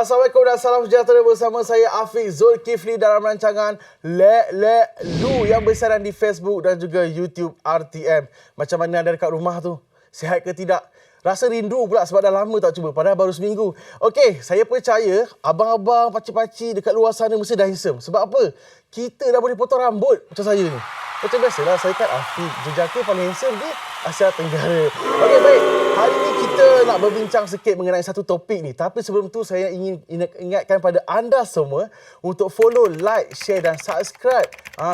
Assalamualaikum dan salam sejahtera bersama saya Afiq Zulkifli dalam rancangan Lu yang bersiaran di Facebook dan juga YouTube RTM. Macam mana anda dekat rumah tu? Sihat ke tidak? Rasa rindu pula sebab dah lama tak cuba, padahal baru seminggu. Okey, saya percaya abang-abang, pakcik-pakcik dekat luar sana mesti dah handsome. Sebab apa? Kita dah boleh potong rambut macam saya ni. Macam biasalah, saya kan Afiq, jejaka paling handsome di Asia Tenggara. Okey, baik. Hari ini kita nak berbincang sikit mengenai satu topik ni. Tapi sebelum tu saya ingin ingatkan pada anda semua untuk follow, like, share dan subscribe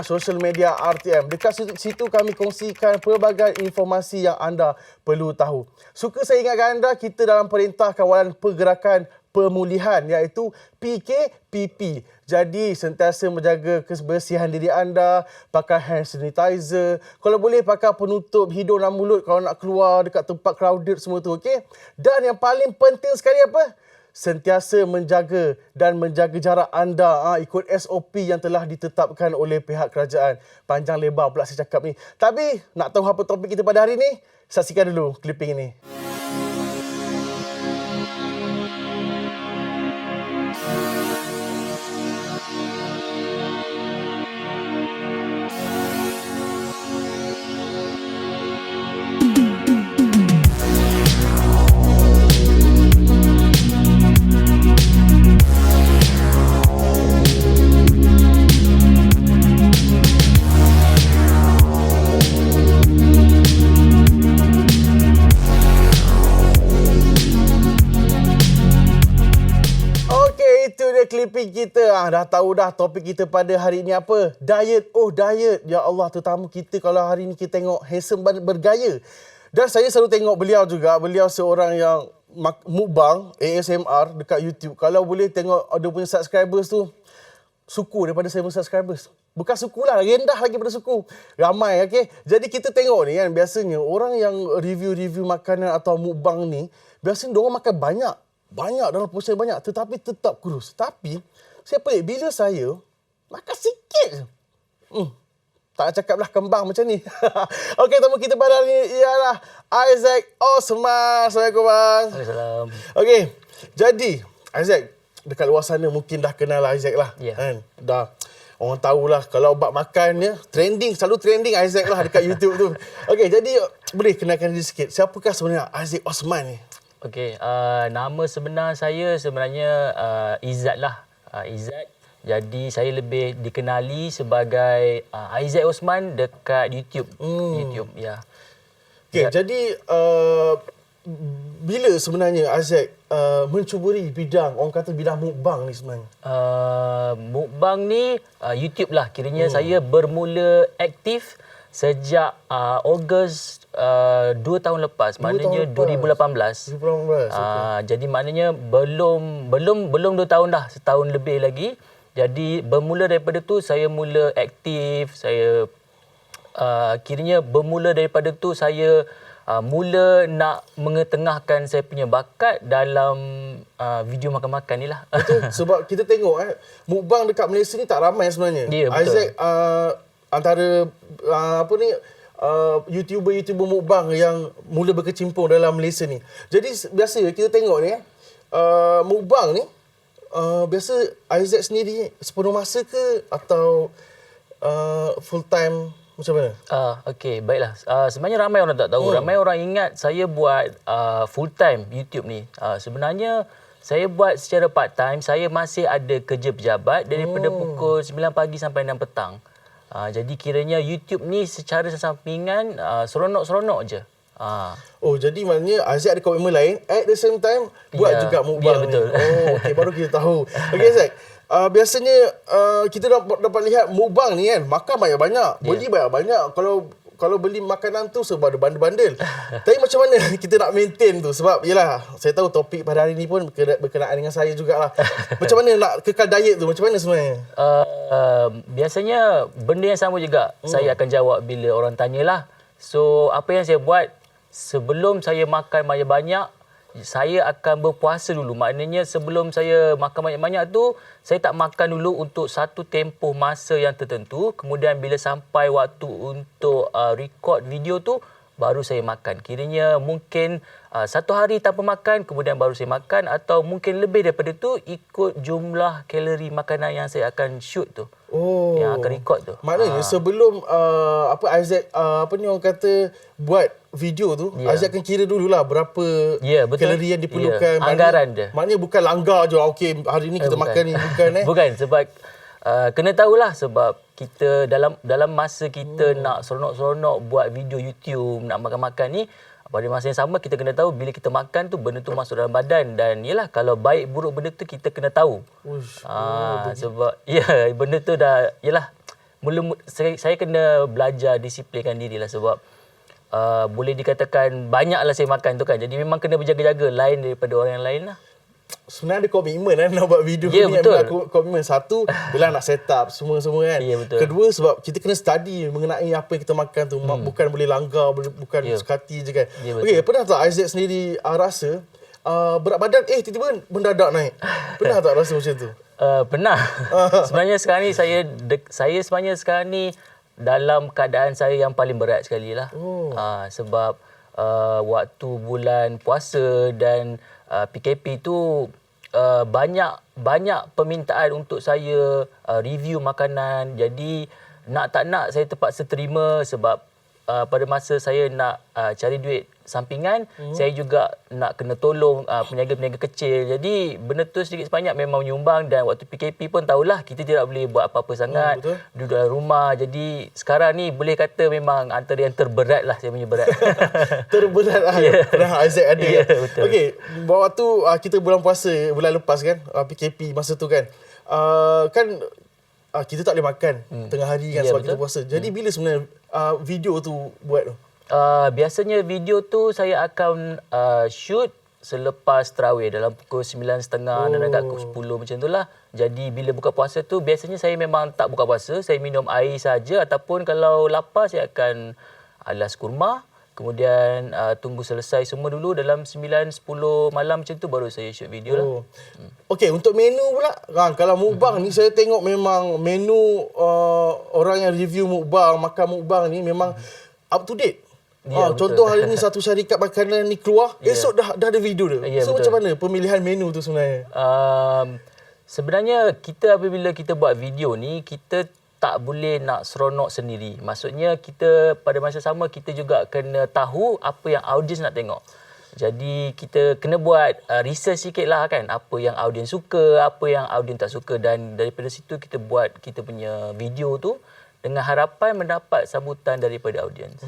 social media RTM. Dekat situ kami kongsikan pelbagai informasi yang anda perlu tahu. Suka saya ingatkan anda, kita dalam Perintah Kawalan Pergerakan Pemulihan iaitu PKPP. Jadi sentiasa menjaga kebersihan diri anda, pakai hand sanitizer. Kalau boleh pakai penutup hidung dan mulut kalau nak keluar dekat tempat crowded semua tu, okey? Dan yang paling penting sekali apa? Sentiasa menjaga jarak anda ikut SOP yang telah ditetapkan oleh pihak kerajaan. Panjang lebar pula saya cakap ni. Tapi nak tahu apa topik kita pada hari ni? Saksikan dulu clipping ini. Clipping kita dah tahu dah topik kita pada hari ini apa? Diet. Oh, diet. Ya Allah, tetamu kita kalau hari ini kita tengok handsome bergaya. Dan saya selalu tengok beliau juga. Beliau seorang yang mukbang ASMR dekat YouTube. Kalau boleh tengok ada punya subscribers tu, suku daripada saya punya subscribers. Bukan suku lah, rendah lagi pada suku. Ramai, okey. Jadi kita tengok ni kan, biasanya orang yang review-review makanan atau mukbang ni, biasanya diorang makan banyak dalam porsi banyak tetapi tetap kurus. Tapi saya pelik bila saya makan sikit je. Tak nak cakaplah kembang macam ni. Okey, temu kita pada hari ni ialah Isaac Osman. Assalamualaikum bang. Waalaikumsalam. Okey, jadi Isaac dekat luar sana mungkin dah kenal Isaac lah. Yeah. Kan? Dah orang tahulah kalau bab makan dia selalu trending Isaac lah dekat YouTube tu. Okey, jadi boleh kenalkan diri sikit. Siapakah sebenarnya Isaac Osman ni? Okey, nama sebenar saya sebenarnya Izzat lah. Izzat. Jadi saya lebih dikenali sebagai Isaac Osman dekat YouTube. YouTube, ya. Okey, jadi bila sebenarnya Isaac mencuburi bidang, orang kata bidang mukbang ni sebenarnya? Mukbang ni YouTube lah. Kiranya saya bermula aktif sejak Ogos 2 tahun lepas, maknanya 2018. Jadi maknanya belum 2 tahun dah, setahun lebih lagi. Jadi bermula daripada tu saya mula aktif, saya kiranya bermula daripada tu saya mula nak mengetengahkan saya punya bakat dalam video makan-makan ni lah. Betul, sebab kita tengok mukbang dekat Malaysia ni tak ramai sebenarnya. Ya, betul. Isaac antara YouTuber mukbang yang mula berkecimpung dalam Malaysia ni. Jadi biasa kita tengok ni mukbang ni biasa Isaac sendiri sepenuh masa ke atau full time macam mana? Okey, baiklah. Sebenarnya ramai orang tak tahu. Ramai orang ingat saya buat full time YouTube ni. Sebenarnya saya buat secara part time. Saya masih ada kerja pejabat daripada pukul 9 pagi sampai 6 petang. Jadi kiranya YouTube ni secara sampingan seronok-seronok je. Oh, jadi maknanya Isaac ada komitmen lain at the same time buat juga mukbang ni. Betul. Oh, okey, baru kita tahu. Okey Isaac, biasanya kita dapat lihat mukbang ni kan, makan banyak-banyak, beli banyak-banyak. Kalau beli makanan tu sebab ada bandel-bandel. Tapi macam mana kita nak maintain tu? Sebab yelah, saya tahu topik pada hari ni pun berkenaan dengan saya jugalah. Macam mana nak kekal diet tu? Macam mana sebenarnya? Biasanya benda yang sama juga saya akan jawab bila orang tanyalah. So apa yang saya buat sebelum saya makan banyak-banyak, saya akan berpuasa dulu. Maknanya sebelum saya makan banyak-banyak tu, saya tak makan dulu untuk satu tempoh masa yang tertentu. Kemudian bila sampai waktu untuk record video tu, baru saya makan. Kiranya mungkin 1 hari tanpa makan, kemudian baru saya makan, atau mungkin lebih daripada tu ikut jumlah kalori makanan yang saya akan shoot tu. Yang akan record tu. Maknanya sebelum Isaac orang kata buat video tu, Isaac akan kira dululah berapa kalori yang diperlukan. Anggaran dia. Maknanya bukan langgar je, okey hari ni kita makan ni, bukan Bukan, sebab kena tahulah, sebab kita dalam masa kita nak seronok-seronok buat video YouTube, nak makan-makan ni, pada masa yang sama kita kena tahu bila kita makan tu benda tu masuk dalam badan, dan yalah kalau baik buruk benda tu kita kena tahu. Sebab benda tu dah yalah saya kena belajar disiplinkan dirilah, sebab boleh dikatakan banyaklah saya makan tu kan. Jadi memang kena berjaga-jaga lain daripada orang yang lain lah. Sebenarnya ada komitmen nak buat video ni. Betul. Komitmen satu, bila nak set up semua kan. Betul. Kedua, sebab kita kena study mengenai apa yang kita makan tu. Bukan boleh langgar, bukan sekati je kan. Okey, pernah tak Isaac sendiri rasa berat badan tiba-tiba mendadak naik? Pernah tak rasa macam tu? Pernah. Sebenarnya sekarang ni saya dalam keadaan saya yang paling berat sekali lah. Sebab waktu bulan puasa dan PKP tu banyak permintaan untuk saya review makanan. Jadi nak tak nak saya terpaksa terima, sebab pada masa saya nak cari duit sampingan, saya juga nak kena tolong peniaga-peniaga kecil. Jadi benda tu sedikit sebanyak memang menyumbang, dan waktu PKP pun tahulah kita tidak boleh buat apa-apa sangat, duduk dalam rumah. Jadi sekarang ni boleh kata memang antara yang terberat lah saya punya berat. Terberat lah. Pernah Isaac ada. Betul. Okey, waktu kita bulan puasa bulan lepas kan, PKP masa tu kan, kita tak boleh makan tengah hari kan, sebab kita puasa. Jadi bila sebenarnya video tu buat tu? Biasanya video tu saya akan shoot selepas tarawih dalam pukul 9.30 dan agak pukul 10 macam tu lah. Jadi bila buka puasa tu biasanya saya memang tak buka puasa, saya minum air saja, ataupun kalau lapar saya akan alas kurma. Kemudian tunggu selesai semua dulu dalam 9-10 malam macam tu baru saya shoot video lah. Okey, untuk menu pula. Kalau mukbang ni saya tengok memang menu orang yang review mukbang, makan mukbang ni memang up to date. Contoh hari ni satu syarikat makanan ni keluar, esok dah ada video dia. So macam mana pemilihan menu tu sebenarnya? Sebenarnya kita apabila kita buat video ni, kita tak boleh nak seronok sendiri. Maksudnya kita pada masa sama kita juga kena tahu apa yang audiens nak tengok. Jadi kita kena buat research sikit lah kan, apa yang audiens suka, apa yang audiens tak suka, dan daripada situ kita buat kita punya video tu dengan harapan mendapat sambutan daripada audiens.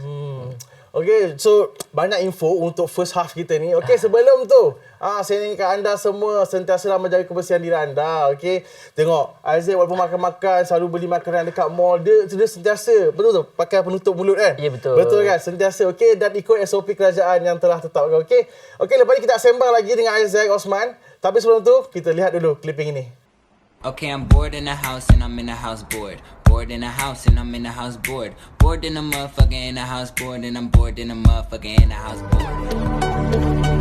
Okey, so banyak info untuk first half kita ni. Okey, sebelum tu, saya ingatkan anda semua sentiasalah menjaga kebersihan diri anda. Okey, tengok Isaac walaupun makan-makan selalu beli makanan dekat mall, dia sentiasa betul tu pakai penutup mulut kan? Ya, betul. Betul kan? Sentiasa okey, dan ikut SOP kerajaan yang telah tetapkan. Okey. Okey, lepas ni kita sembang lagi dengan Isaac Osman. Tapi sebelum tu, kita lihat dulu clipping ini. Okay, I'm bored in the house and I'm in the house bored. Bored in the house and I'm in the house bored. Bored in the motherfucker in the house bored, and I'm bored in the motherfucker in the house bored.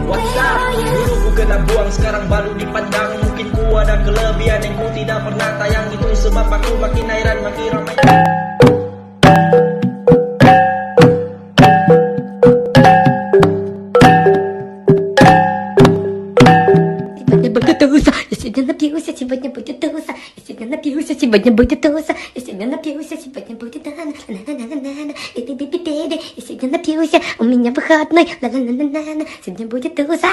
What's up? Dulu ku kena buang, sekarang baru dipandang. Mungkin ku ada kelebihan yang ku tidak pernah tayang. Itu sebab aku makin airan, makin ramai. Сегодня напился, сегодня будет туса. Сегодня напился, сегодня будет туса. Сегодня напился, сегодня будет на-на-на-на-на. И сегодня напился, у меня выходной. На-на-на-на-на. Сегодня будет туса.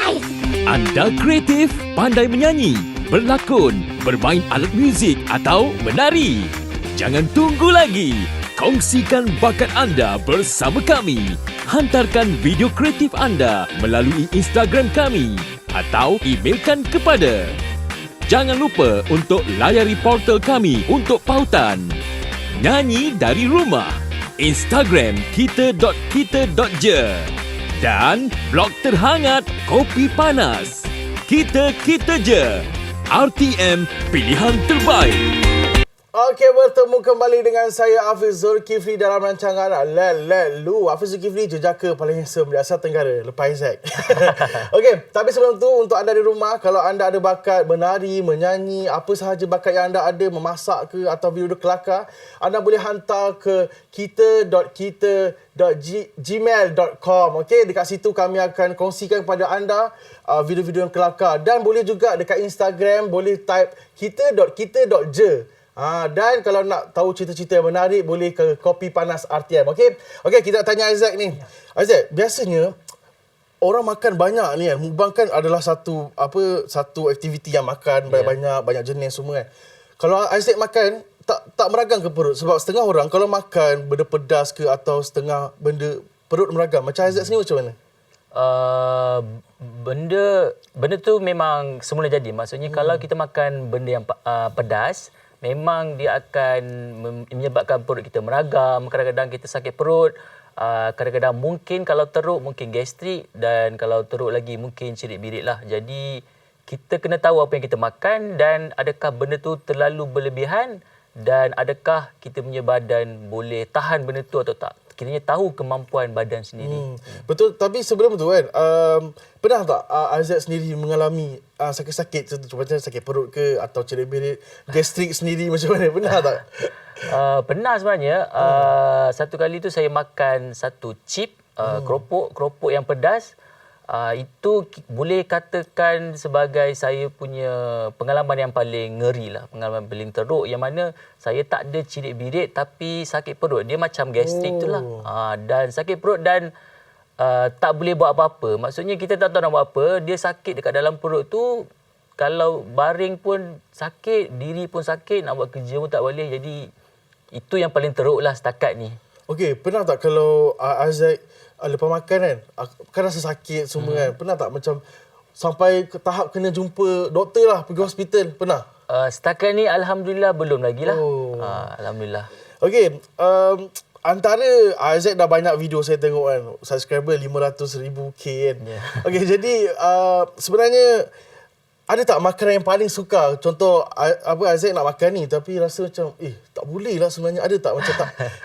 Anda kreatif, pandai menyanyi, berlakon, bermain alat muzik atau menari? Jangan tunggu lagi. Kongsikan bakat anda bersama kami. Hantarkan video kreatif anda melalui Instagram kami atau emailkan kepada. Jangan lupa untuk layari portal kami untuk pautan. Nyanyi dari rumah. Instagram kita.kita.je dan blog terhangat Kopi Panas. Kita je. RTM pilihan terbaik. Okey, bertemu kembali dengan saya Hafiz Zulkifli dalam rancangan Let Lu. Hafiz Zulkifli, jejaka paling handsome di Asia Tenggara lepas Isaac. Okey, tapi sebelum tu untuk anda di rumah, kalau anda ada bakat menari, menyanyi, apa sahaja bakat yang anda ada, memasak ke atau video kelakar, anda boleh hantar ke kita.kita.gmail.com. Okey, dekat situ kami akan kongsikan kepada anda video-video yang kelakar, dan boleh juga dekat Instagram boleh type kita.je. Dan kalau nak tahu cerita-cerita yang menarik, boleh ke Kopi Panas RTM. Okey, kita tanya Isaac ni. Isaac, biasanya orang makan banyak ni kan. Mukbang kan adalah satu aktiviti yang makan banyak jenis semua kan. Kalau Isaac makan tak meragang ke perut? Sebab setengah orang kalau makan benda pedas ke atau setengah benda perut meragang. Macam Isaac sendiri macam mana? Benda tu memang semula jadi. Maksudnya kalau kita makan benda yang pedas, memang dia akan menyebabkan perut kita meragam, kadang-kadang kita sakit perut, kadang-kadang mungkin kalau teruk mungkin gastrik, dan kalau teruk lagi mungkin cerit-birit lah. Jadi kita kena tahu apa yang kita makan dan adakah benda tu terlalu berlebihan, dan adakah kita punya badan boleh tahan benda tu atau tak. Kiranya tahu kemampuan badan sendiri. Betul, tapi sebelum tu kan, pernah tak Isaac sendiri mengalami sakit-sakit, macam sakit perut ke atau cerit-berit, gastrik sendiri macam mana? Pernah tak? Pernah sebenarnya. Satu kali tu saya makan satu chip, keropok yang pedas. Itu boleh katakan sebagai saya punya pengalaman yang paling ngeri lah, pengalaman paling teruk, yang mana saya tak ada cirit-birit tapi sakit perut. Dia macam gastrik tu lah. Dan sakit perut dan tak boleh buat apa-apa. Maksudnya kita tak tahu nak buat apa. Dia sakit dekat dalam perut tu. Kalau baring pun sakit, diri pun sakit, nak buat kerja pun tak boleh. Jadi itu yang paling teruk lah setakat ni. Okey, pernah tak kalau Isaac lepas makan kan rasa sakit semua kan? Pernah tak macam sampai ke tahap kena jumpa doktor lah, pergi hospital? Pernah? Setakat ni Alhamdulillah belum lagi lah. Alhamdulillah. Okey, antara Isaac dah banyak video saya tengok kan, subscriber 500,000K kan. Okey, jadi sebenarnya ada tak makanan yang paling suka? Contoh Isaac nak makan ni tapi rasa macam tak boleh lah sebenarnya. Ada tak macam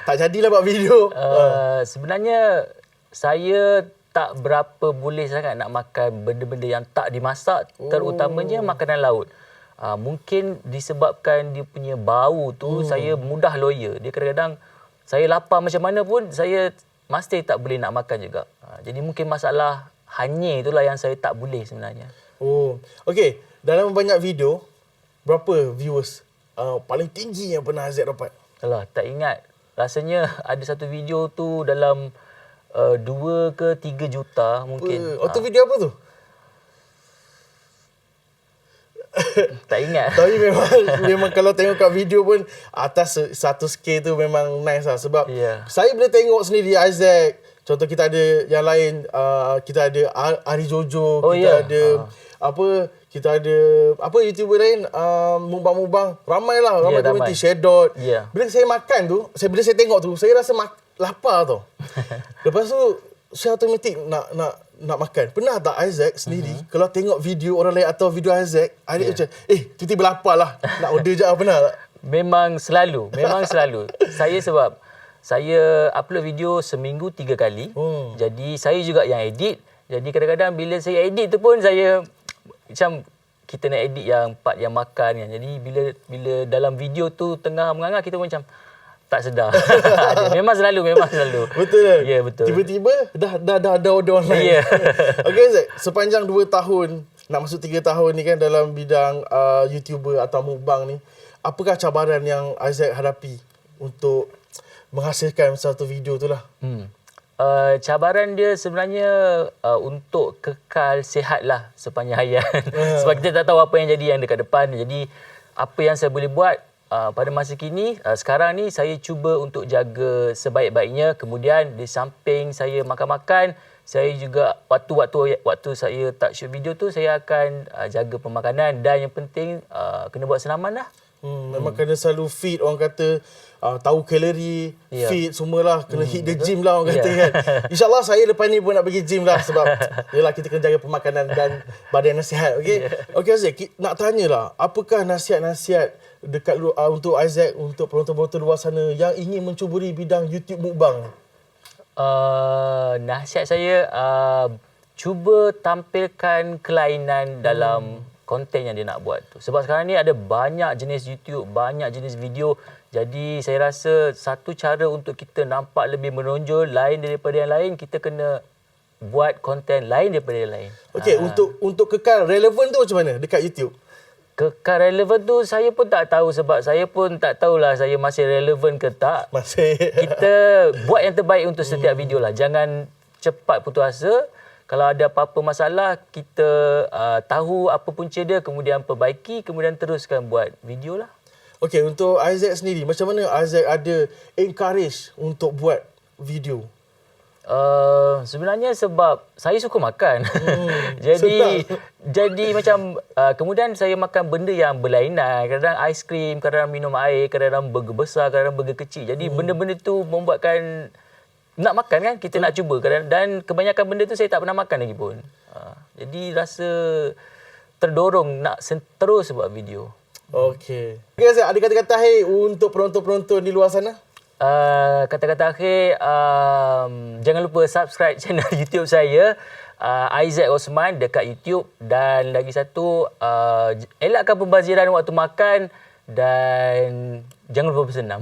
tak jadilah buat video? Sebenarnya saya tak berapa boleh sangat nak makan benda-benda yang tak dimasak, terutamanya makanan laut. Mungkin disebabkan dia punya bau tu, saya mudah loya. Dia kadang-kadang saya lapar macam mana pun saya masih tak boleh nak makan juga. Jadi mungkin masalah hanyir itulah yang saya tak boleh sebenarnya. Okey, dalam banyak video, berapa viewers paling tinggi yang pernah Isaac dapat? Alah, tak ingat. Rasanya ada satu video tu dalam 2 ke 3 juta mungkin. Tu video apa tu? Tak ingat. Tapi memang kalau tengok kat video pun atas 100K tu memang nice lah. Sebab saya boleh tengok sendiri Isaac. Contoh kita ada yang lain, kita ada Ari Jojo, kita ada YouTuber lain, mukbang-mukbang, ramai komuniti Shadot. Bila saya makan tu, bila saya tengok tu, saya rasa lapar tau. Lepas tu saya automatik nak makan. Pernah tak Isaac sendiri kalau tengok video orang lain atau video Isaac, macam tiba-tiba lapar lah, nak order je, pernah tak? Memang selalu. Saya sebab saya upload video seminggu 3 kali. Jadi saya juga yang edit. Jadi kadang-kadang bila saya edit tu pun saya macam kita nak edit yang part yang makan kan. Jadi bila dalam video tu tengah menganga, kita pun macam tak sedar. Memang selalu. Betul. Ya, betul. Tiba-tiba dah ada order online. Okey Zek, sepanjang 2 tahun, nak masuk 3 tahun ni kan dalam bidang YouTuber atau mukbang ni, apakah cabaran yang Isaac hadapi untuk menghasilkan satu video tu lah? Cabaran dia sebenarnya untuk kekal sihat lah sepanjang hayat. Sebab kita tak tahu apa yang jadi yang dekat depan. Jadi apa yang saya boleh buat pada masa kini, sekarang ni saya cuba untuk jaga sebaik-baiknya. Kemudian di samping saya makan-makan, saya juga waktu saya tak shoot video tu, saya akan jaga pemakanan. Dan yang penting kena buat senaman lah. Memang kena selalu fit, orang kata tahu kalori, fit semualah, kena hit the gym lah orang kata kan. InsyaAllah saya lepas ni pun nak pergi gym lah sebab yelah kita kena jaga pemakanan dan badan yang sihat. Okey. Okey Isaac, nak tanyalah, apakah nasihat-nasihat dekat untuk Isaac, untuk penonton-penonton luar sana yang ingin mencuburi bidang YouTube mukbang? Nasihat saya cuba tampilkan kelainan dalam konten yang dia nak buat tu. Sebab sekarang ni ada banyak jenis YouTube, banyak jenis video. Jadi saya rasa satu cara untuk kita nampak lebih menonjol lain daripada yang lain, kita kena buat konten lain daripada yang lain. Okey, untuk kekal relevan tu macam mana dekat YouTube? Kekal relevan tu saya pun tak tahu sebab saya pun tak tahulah saya masih relevan ke tak. Masih. Kita buat yang terbaik untuk setiap video lah. Jangan cepat putus asa. Kalau ada apa-apa masalah, kita tahu apa punca dia, kemudian perbaiki, kemudian teruskan buat video lah. Okey, untuk Isaac sendiri, macam mana Isaac ada encourage untuk buat video? Sebenarnya sebab saya suka makan. jadi macam kemudian saya makan benda yang berlainan. Kadang-kadang aiskrim, kadang-kadang minum air, kadang-kadang burger besar, kadang-kadang burger kecil. Jadi benda-benda tu membuatkan nak makan kan, kita nak cuba. Dan kebanyakan benda tu saya tak pernah makan lagi pun. Jadi rasa terdorong nak terus buat video. Okey. Okey Azad, ada kata-kata akhir untuk penonton-penonton di luar sana? Kata-kata akhir, jangan lupa subscribe channel YouTube saya, Isaac Osman dekat YouTube. Dan lagi satu, elakkan pembaziran waktu makan dan jangan lupa bersenam.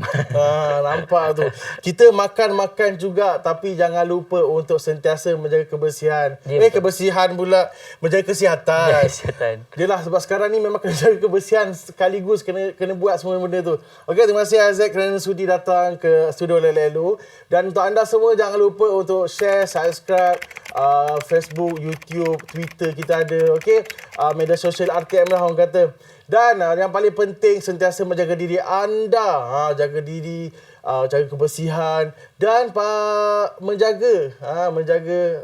Nampak tu. Kita makan-makan juga tapi jangan lupa untuk sentiasa menjaga kebersihan. Kebersihan pula, menjaga kesihatan. Kesihatan. Yalah, sebab sekarang ni memang kena jaga kebersihan sekaligus kena buat semua benda tu. Okey, terima kasih Isaac kerana sudi datang ke studio Lelelu. Dan untuk anda semua jangan lupa untuk share, subscribe Facebook, YouTube, Twitter kita ada. Okey, media sosial RTM lah orang kata. Dan yang paling penting sentiasa menjaga diri anda, jaga diri, jaga kebersihan dan menjaga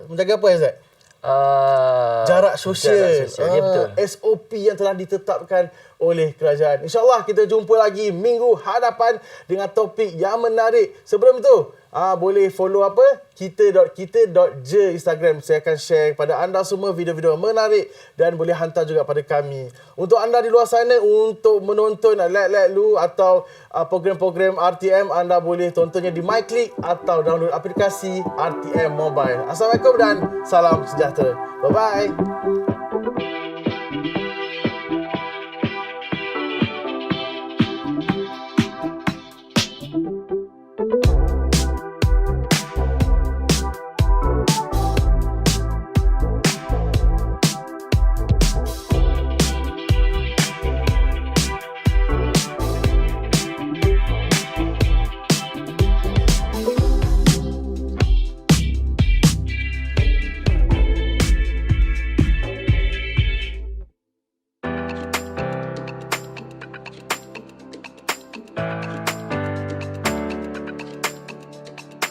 apa Azad? Jarak sosial. Ya, betul. SOP yang telah ditetapkan oleh kerajaan. InsyaAllah kita jumpa lagi minggu hadapan dengan topik yang menarik. Sebelum itu, boleh follow kita.je Instagram. Saya akan share kepada anda semua video-video menarik dan boleh hantar juga pada kami. Untuk anda di luar sana, untuk menonton Lelelu atau program-program RTM, anda boleh tontonnya di MyClick atau download aplikasi RTM Mobile. Assalamualaikum dan salam sejahtera. Bye-bye.